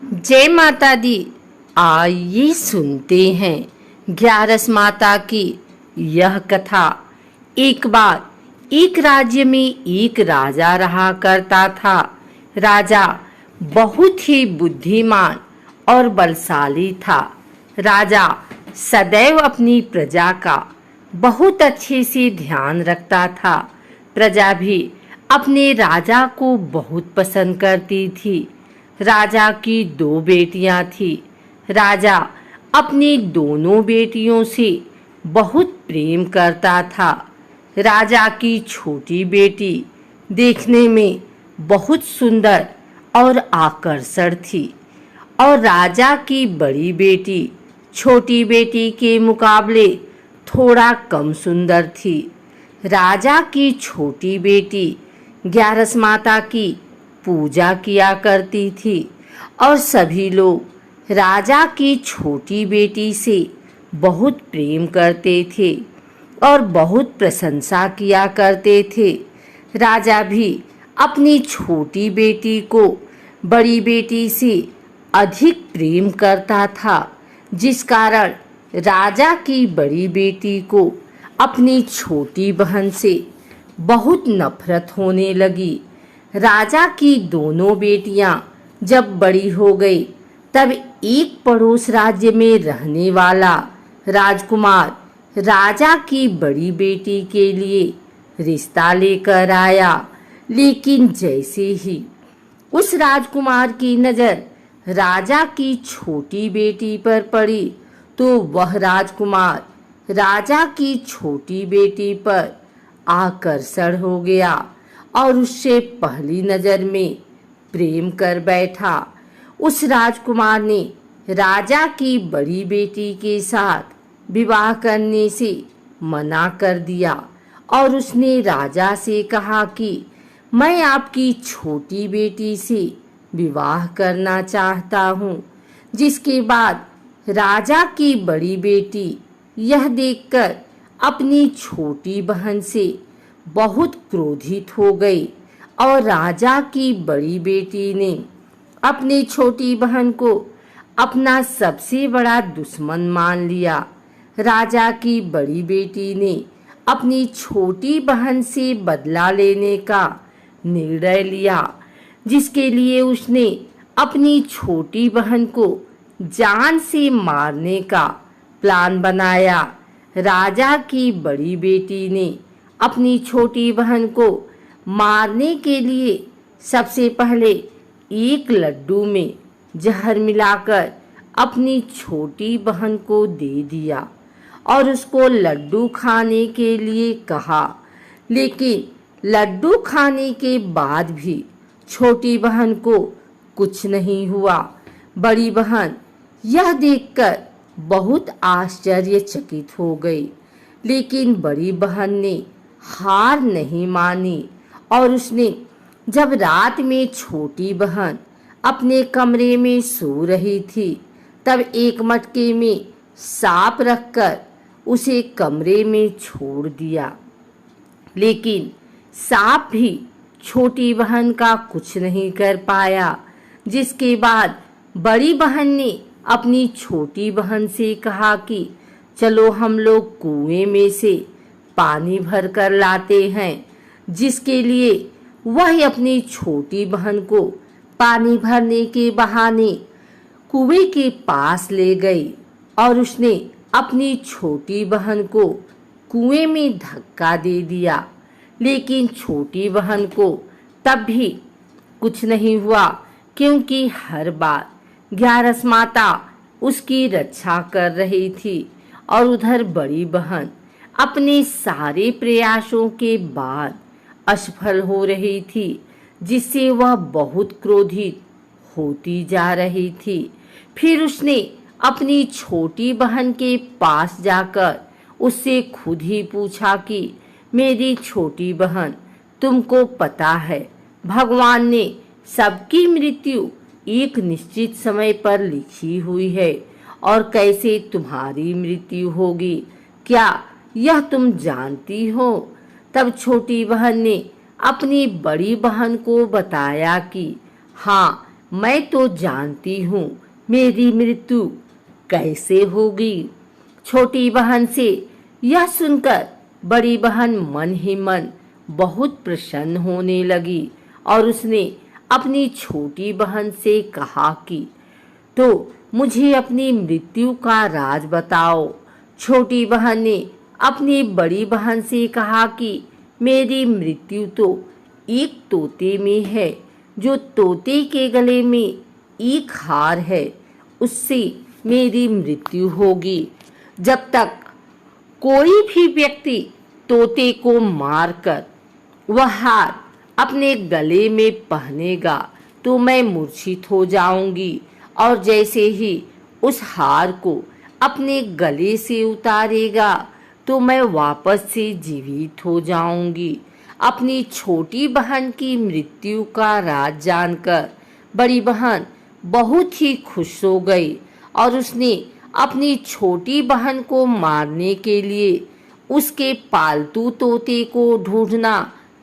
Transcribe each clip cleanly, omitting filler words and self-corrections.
जय माता दी। आइए सुनते हैं ग्यारस माता की यह कथा। एक बार एक राज्य में एक राजा रहा करता था। राजा बहुत ही बुद्धिमान और बलशाली था। राजा सदैव अपनी प्रजा का बहुत अच्छे से ध्यान रखता था। प्रजा भी अपने राजा को बहुत पसंद करती थी। राजा की दो बेटियां थी। राजा अपनी दोनों बेटियों से बहुत प्रेम करता था। राजा की छोटी बेटी देखने में बहुत सुंदर और आकर्षण थी और राजा की बड़ी बेटी छोटी बेटी के मुकाबले थोड़ा कम सुंदर थी। राजा की छोटी बेटी ग्यारस माता की पूजा किया करती थी और सभी लोग राजा की छोटी बेटी से बहुत प्रेम करते थे और बहुत प्रशंसा किया करते थे। राजा भी अपनी छोटी बेटी को बड़ी बेटी से अधिक प्रेम करता था, जिस कारण राजा की बड़ी बेटी को अपनी छोटी बहन से बहुत नफरत होने लगी। राजा की दोनों बेटियां जब बड़ी हो गई तब एक पड़ोस राज्य में रहने वाला राजकुमार राजा की बड़ी बेटी के लिए रिश्ता लेकर आया। लेकिन जैसे ही उस राजकुमार की नज़र राजा की छोटी बेटी पर पड़ी तो वह राजकुमार राजा की छोटी बेटी पर आकर्षण हो गया और उससे पहली नजर में प्रेम कर बैठा। उस राजकुमार ने राजा की बड़ी बेटी के साथ विवाह करने से मना कर दिया और उसने राजा से कहा कि मैं आपकी छोटी बेटी से विवाह करना चाहता हूँ। जिसके बाद राजा की बड़ी बेटी यह देखकर अपनी छोटी बहन से बहुत क्रोधित हो गई और राजा की बड़ी बेटी ने अपनी छोटी बहन को अपना सबसे बड़ा दुश्मन मान लिया। राजा की बड़ी बेटी ने अपनी छोटी बहन से बदला लेने का निर्णय लिया, जिसके लिए उसने अपनी छोटी बहन को जान से मारने का प्लान बनाया। राजा की बड़ी बेटी ने अपनी छोटी बहन को मारने के लिए सबसे पहले एक लड्डू में जहर मिलाकर अपनी छोटी बहन को दे दिया और उसको लड्डू खाने के लिए कहा। लेकिन लड्डू खाने के बाद भी छोटी बहन को कुछ नहीं हुआ। बड़ी बहन यह देखकर बहुत आश्चर्यचकित हो गई, लेकिन बड़ी बहन ने हार नहीं मानी और उसने जब रात में छोटी बहन अपने कमरे में सो रही थी तब एक मटके में सांप रखकर उसे कमरे में छोड़ दिया। लेकिन सांप भी छोटी बहन का कुछ नहीं कर पाया। जिसके बाद बड़ी बहन ने अपनी छोटी बहन से कहा कि चलो हम लोग कुएं में से पानी भर कर लाते हैं। जिसके लिए वह अपनी छोटी बहन को पानी भरने के बहाने कुएं के पास ले गई और उसने अपनी छोटी बहन को कुएं में धक्का दे दिया। लेकिन छोटी बहन को तब भी कुछ नहीं हुआ, क्योंकि हर बार ग्यारस माता उसकी रक्षा कर रही थी और उधर बड़ी बहन अपने सारे प्रयासों के बाद असफल हो रही थी, जिससे वह बहुत क्रोधित होती जा रही थी। फिर उसने अपनी छोटी बहन के पास जाकर उससे खुद ही पूछा कि मेरी छोटी बहन, तुमको पता है भगवान ने सबकी मृत्यु एक निश्चित समय पर लिखी हुई है और कैसे तुम्हारी मृत्यु होगी, क्या यह तुम जानती हो? तब छोटी बहन ने अपनी बड़ी बहन को बताया कि हाँ, मैं तो जानती हूँ मेरी मृत्यु कैसे होगी। छोटी बहन से यह सुनकर बड़ी बहन मन ही मन बहुत प्रसन्न होने लगी और उसने अपनी छोटी बहन से कहा कि तो मुझे अपनी मृत्यु का राज बताओ। छोटी बहन ने अपनी बड़ी बहन से कहा कि मेरी मृत्यु तो एक तोते में है, जो तोते के गले में एक हार है, उससे मेरी मृत्यु होगी। जब तक कोई भी व्यक्ति तोते को मारकर वह हार अपने गले में पहनेगा तो मैं मूर्छित हो जाऊंगी, और जैसे ही उस हार को अपने गले से उतारेगा तो मैं वापस से जीवित हो जाऊंगी। अपनी छोटी बहन की मृत्यु का राज जानकर बड़ी बहन बहुत ही खुश हो गई और उसने अपनी छोटी बहन को मारने के लिए उसके पालतू तोते को ढूंढना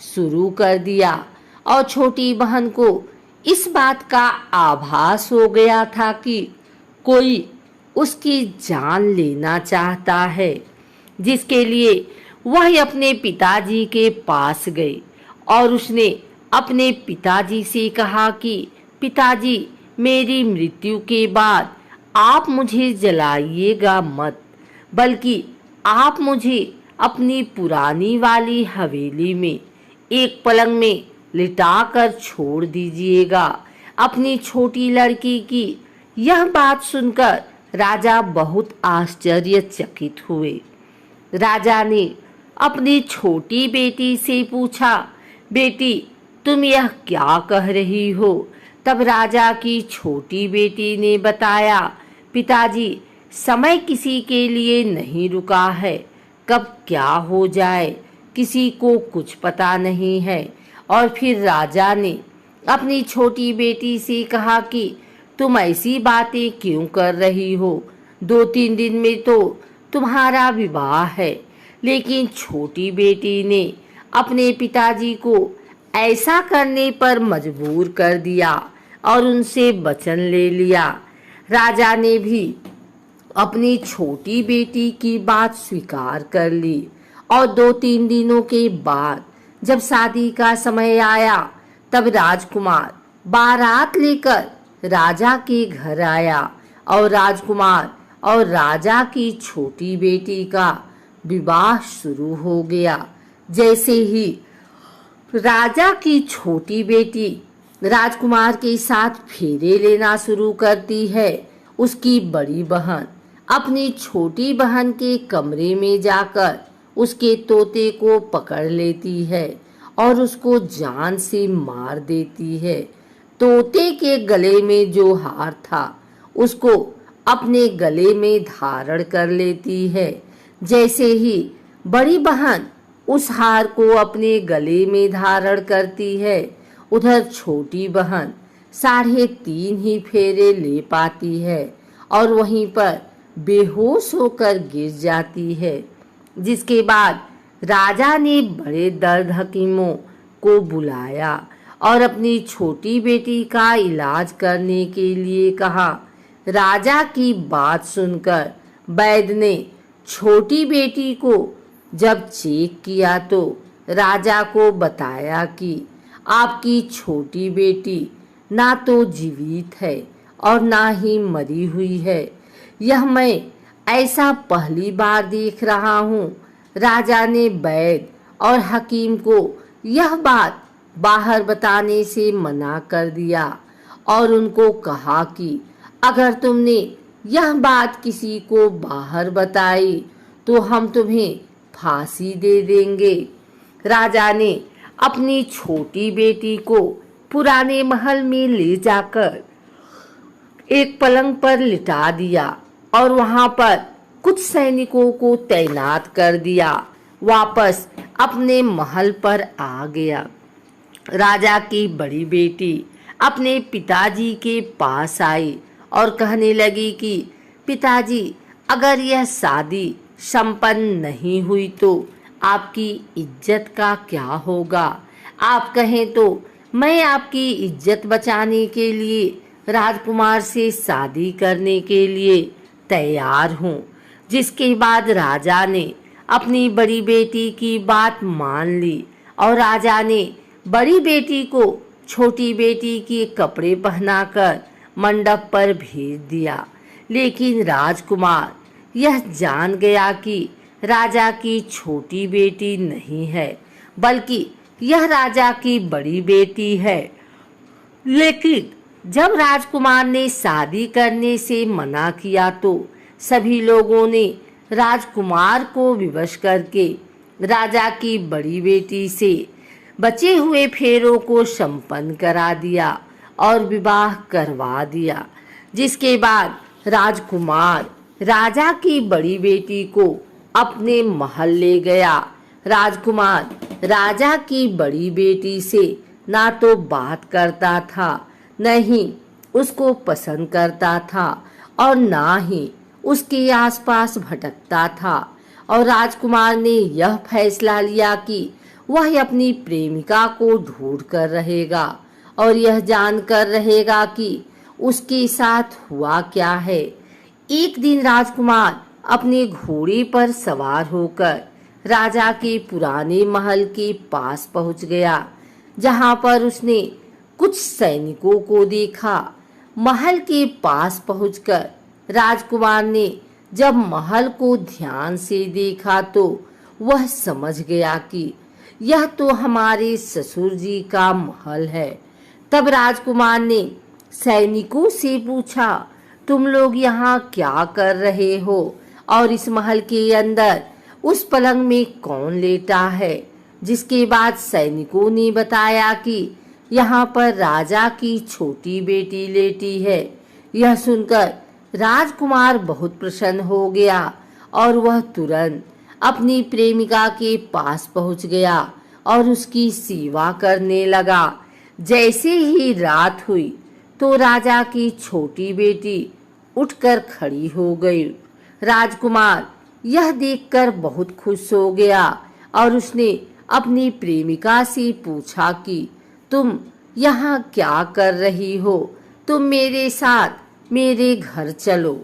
शुरू कर दिया। और छोटी बहन को इस बात का आभास हो गया था कि कोई उसकी जान लेना चाहता है, जिसके लिए वह अपने पिताजी के पास गई और उसने अपने पिताजी से कहा कि पिताजी, मेरी मृत्यु के बाद आप मुझे जलाइएगा मत, बल्कि आप मुझे अपनी पुरानी वाली हवेली में एक पलंग में लिटाकर छोड़ दीजिएगा। अपनी छोटी लड़की की यह बात सुनकर राजा बहुत आश्चर्यचकित हुए। राजा ने अपनी छोटी बेटी से पूछा, बेटी, तुम यह क्या कह रही हो? तब राजा की छोटी बेटी ने बताया, पिताजी, समय किसी के लिए नहीं रुका है, कब क्या हो जाए किसी को कुछ पता नहीं है। और फिर राजा ने अपनी छोटी बेटी से कहा कि तुम ऐसी बातें क्यों कर रही हो? 2-3 दिन में तो तुम्हारा विवाह है। लेकिन छोटी बेटी ने अपने पिताजी को ऐसा करने पर मजबूर कर दिया और उनसे वचन ले लिया। राजा ने भी अपनी छोटी बेटी की बात स्वीकार कर ली और 2-3 दिनों के बाद जब शादी का समय आया तब राजकुमार बारात लेकर राजा के घर आया और राजकुमार और राजा की छोटी बेटी का विवाह शुरू हो गया। जैसे ही राजा की छोटी बेटी राजकुमार के साथ फेरे लेना शुरू करती है, उसकी बड़ी बहन अपनी छोटी बहन के कमरे में जाकर उसके तोते को पकड़ लेती है और उसको जान से मार देती है। तोते के गले में जो हार था उसको अपने गले में धारण कर लेती है। जैसे ही बड़ी बहन उस हार को अपने गले में धारण करती है, उधर छोटी बहन 3.5 ही फेरे ले पाती है और वहीं पर बेहोश होकर गिर जाती है। जिसके बाद राजा ने बड़े दर्द हकीमों को बुलाया और अपनी छोटी बेटी का इलाज करने के लिए कहा। राजा की बात सुनकर वैद्य ने छोटी बेटी को जब चेक किया तो राजा को बताया कि आपकी छोटी बेटी ना तो जीवित है और ना ही मरी हुई है। यह मैं ऐसा पहली बार देख रहा हूँ। राजा ने वैद्य और हकीम को यह बात बाहर बताने से मना कर दिया और उनको कहा कि अगर तुमने यह बात किसी को बाहर बताई तो हम तुम्हें फांसी दे देंगे। राजा ने अपनी छोटी बेटी को पुराने महल में ले जाकर एक पलंग पर लिटा दिया और वहां पर कुछ सैनिकों को तैनात कर दिया। वापस अपने महल पर आ गया। राजा की बड़ी बेटी अपने पिताजी के पास आई और कहने लगी कि पिताजी, अगर यह शादी संपन्न नहीं हुई तो आपकी इज्जत का क्या होगा? आप कहें तो मैं आपकी इज्जत बचाने के लिए राजकुमार से शादी करने के लिए तैयार हूँ। जिसके बाद राजा ने अपनी बड़ी बेटी की बात मान ली और राजा ने बड़ी बेटी को छोटी बेटी के कपड़े पहनाकर मंडप पर भेज दिया। लेकिन राजकुमार यह जान गया कि राजा की छोटी बेटी नहीं है, बल्कि यह राजा की बड़ी बेटी है। लेकिन जब राजकुमार ने शादी करने से मना किया तो सभी लोगों ने राजकुमार को विवश करके राजा की बड़ी बेटी से बचे हुए फेरों को संपन्न करा दिया और विवाह करवा दिया। जिसके बाद राजकुमार राजा की बड़ी बेटी को अपने महल ले गया। राजकुमार राजा की बड़ी बेटी से ना तो बात करता था, न ही उसको पसंद करता था और ना ही उसके आसपास भटकता था। और राजकुमार ने यह फैसला लिया कि वह अपनी प्रेमिका को ढूंढ कर रहेगा और यह जानकर रहेगा कि उसके साथ हुआ क्या है। एक दिन राजकुमार अपने घोड़े पर सवार होकर राजा के पुराने महल के पास पहुंच गया, जहां पर उसने कुछ सैनिकों को देखा। महल के पास पहुंचकर राजकुमार ने जब महल को ध्यान से देखा तो वह समझ गया कि यह तो हमारे ससुर जी का महल है। तब राजकुमार ने सैनिकों से पूछा, तुम लोग यहाँ क्या कर रहे हो और इस महल के अंदर उस पलंग में कौन लेटा है? जिसके बाद सैनिकों ने बताया कि यहाँ पर राजा की छोटी बेटी लेटी है। यह सुनकर राजकुमार बहुत प्रसन्न हो गया और वह तुरंत अपनी प्रेमिका के पास पहुंच गया और उसकी सेवा करने लगा। जैसे ही रात हुई तो राजा की छोटी बेटी उठकर खड़ी हो गई। राजकुमार यह देखकर बहुत खुश हो गया और उसने अपनी प्रेमिका से पूछा कि तुम यहाँ क्या कर रही हो? तुम मेरे साथ मेरे घर चलो।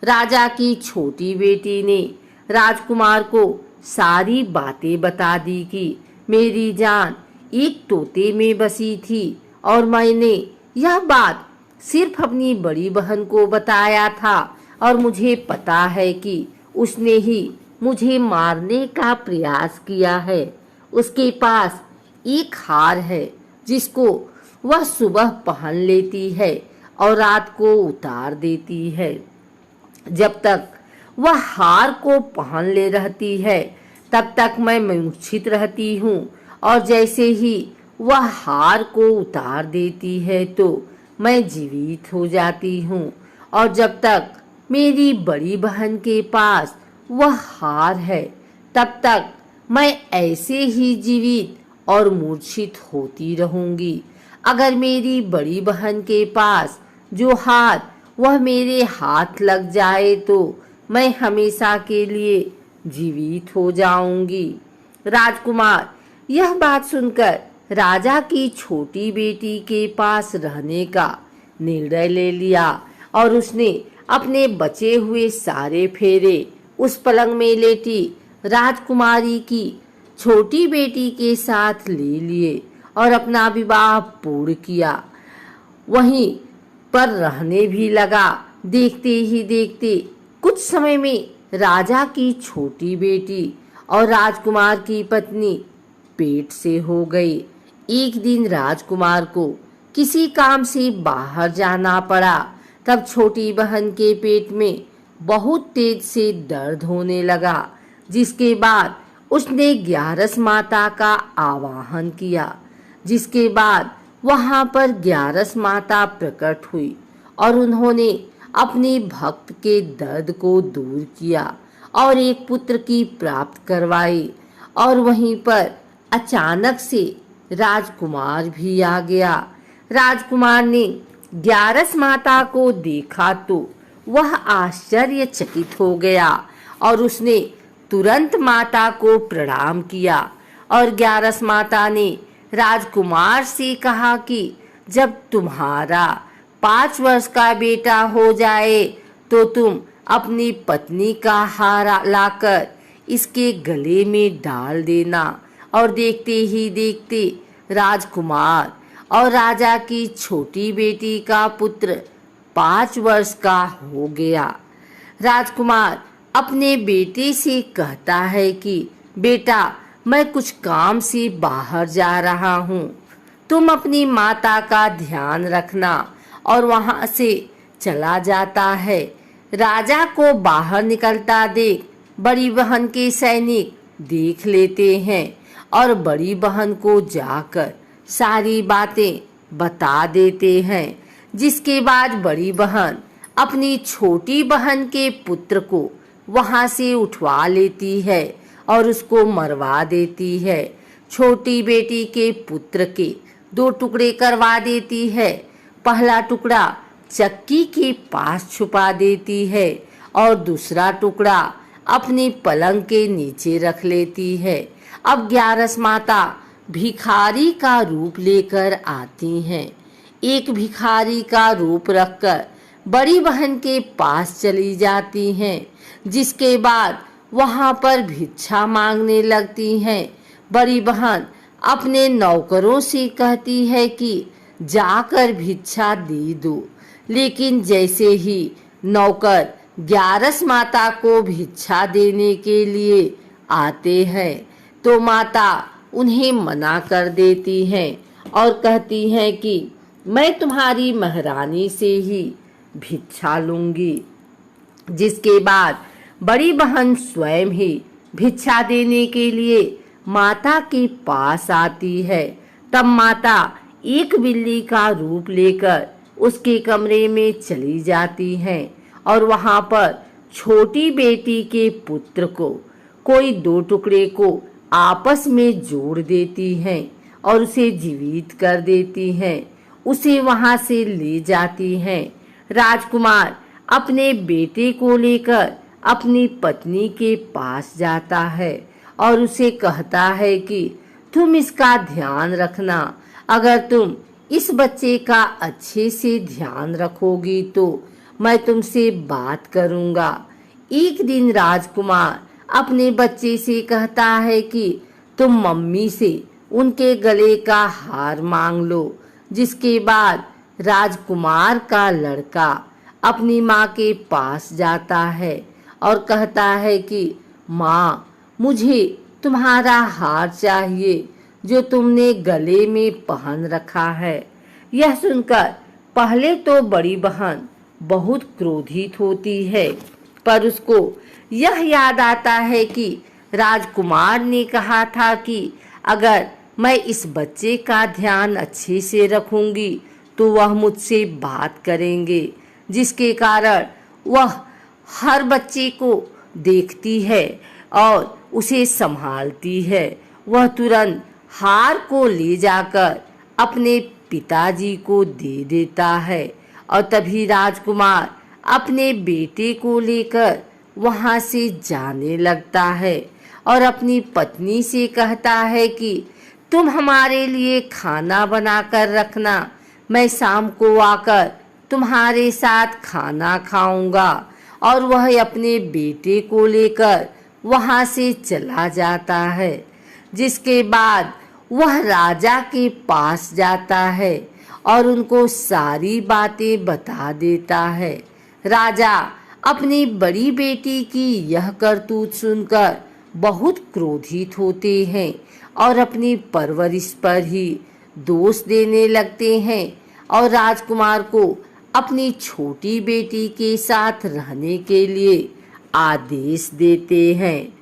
राजा की छोटी बेटी ने राजकुमार को सारी बातें बता दी कि मेरी जान एक तोते में बसी थी और मैंने यह बात सिर्फ अपनी बड़ी बहन को बताया था और मुझे पता है कि उसने ही मुझे मारने का प्रयास किया है। उसके पास एक हार है जिसको वह सुबह पहन लेती है और रात को उतार देती है। जब तक वह हार को पहन ले रहती है तब तक मैं मूर्छित रहती हूँ और जैसे ही वह हार को उतार देती है तो मैं जीवित हो जाती हूँ। और जब तक मेरी बड़ी बहन के पास वह हार है तब तक मैं ऐसे ही जीवित और मूर्छित होती रहूंगी। अगर मेरी बड़ी बहन के पास जो हार वह मेरे हाथ लग जाए तो मैं हमेशा के लिए जीवित हो जाऊंगी। राजकुमार यह बात सुनकर राजा की छोटी बेटी के पास रहने का निर्णय ले लिया और उसने अपने बचे हुए सारे फेरे उस पलंग में लेटी राजकुमारी की छोटी बेटी के साथ ले लिए और अपना विवाह पूर्ण किया। वहीं पर रहने भी लगा। देखते ही देखते कुछ समय में राजा की छोटी बेटी और राजकुमार की पत्नी पेट से हो गई। एक दिन राजकुमार को किसी काम से बाहर जाना पड़ा। तब छोटी बहन के पेट में बहुत तेज से दर्द होने लगा, जिसके बाद उसने ग्यारस माता का आवाहन किया। जिसके बाद वहां पर ग्यारस माता प्रकट हुई और उन्होंने अपने भक्त के दर्द को दूर किया और एक पुत्र की प्राप्त करवाई। और वहीं पर अचानक से राजकुमार भी आ गया। राजकुमार ने ग्यारस माता को देखा तो वह आश्चर्यचकित हो गया और उसने तुरंत माता को प्रणाम किया। और ग्यारस माता ने राजकुमार से कहा कि जब तुम्हारा 5 वर्ष का बेटा हो जाए तो तुम अपनी पत्नी का हार लाकर इसके गले में डाल देना। और देखते ही देखते राजकुमार और राजा की छोटी बेटी का पुत्र 5 वर्ष का हो गया। राजकुमार अपने बेटे से कहता है कि बेटा, मैं कुछ काम से बाहर जा रहा हूँ, तुम अपनी माता का ध्यान रखना। और वहाँ से चला जाता है। राजा को बाहर निकलता देख बड़ी बहन के सैनिक देख लेते हैं और बड़ी बहन को जाकर सारी बातें बता देते हैं। जिसके बाद बड़ी बहन अपनी छोटी बहन के पुत्र को वहाँ से उठवा लेती है और उसको मरवा देती है। छोटी बेटी के पुत्र के 2 टुकड़े करवा देती है। पहला टुकड़ा चक्की के पास छुपा देती है और दूसरा टुकड़ा अपनी पलंग के नीचे रख लेती है। अब 11 माता भिखारी का रूप लेकर आती हैं। एक भिखारी का रूप रखकर बड़ी बहन के पास चली जाती हैं। जिसके बाद वहाँ पर भिक्षा मांगने लगती हैं। बड़ी बहन अपने नौकरों से कहती है कि जाकर भिक्षा दे दो। लेकिन जैसे ही नौकर 11 माता को भिक्षा देने के लिए आते हैं तो माता उन्हें मना कर देती हैं और कहती हैं कि मैं तुम्हारी महारानी से ही भिक्षा लूंगी। जिसके बाद बड़ी बहन स्वयं ही भिक्षा देने के लिए माता के पास आती है। तब माता एक बिल्ली का रूप लेकर उसके कमरे में चली जाती हैं और वहां पर छोटी बेटी के पुत्र को कोई 2 टुकड़े को आपस में जोड़ देती हैं और उसे जीवित कर देती हैं। उसे वहां से ले जाती हैं। राजकुमार अपने बेटे को लेकर अपनी पत्नी के पास जाता है और उसे कहता है कि तुम इसका ध्यान रखना। अगर तुम इस बच्चे का अच्छे से ध्यान रखोगी तो मैं तुमसे बात करूंगा। एक दिन राजकुमार अपने बच्चे से कहता है कि तुम मम्मी से उनके गले का हार मांग लो। जिसके बाद राजकुमार का लड़का अपनी माँ के पास जाता है और कहता है कि माँ, मुझे तुम्हारा हार चाहिए जो तुमने गले में पहन रखा है। यह सुनकर पहले तो बड़ी बहन बहुत क्रोधित होती है, पर उसको यह याद आता है कि राजकुमार ने कहा था कि अगर मैं इस बच्चे का ध्यान अच्छे से रखूंगी तो वह मुझसे बात करेंगे। जिसके कारण वह हर बच्चे को देखती है और उसे संभालती है। वह तुरंत हार को ले जाकर अपने पिताजी को दे देता है और तभी राजकुमार अपने बेटे को लेकर वहां से जाने लगता है और अपनी पत्नी से कहता है कि तुम हमारे लिए खाना बनाकर रखना, मैं शाम को आकर तुम्हारे साथ खाना खाऊंगा। और वह अपने बेटे को लेकर वहां से चला जाता है। जिसके बाद वह राजा के पास जाता है और उनको सारी बातें बता देता है। राजा अपनी बड़ी बेटी की यह करतूत सुनकर बहुत क्रोधित होते हैं और अपनी परवरिश पर ही दोष देने लगते हैं और राजकुमार को अपनी छोटी बेटी के साथ रहने के लिए आदेश देते हैं।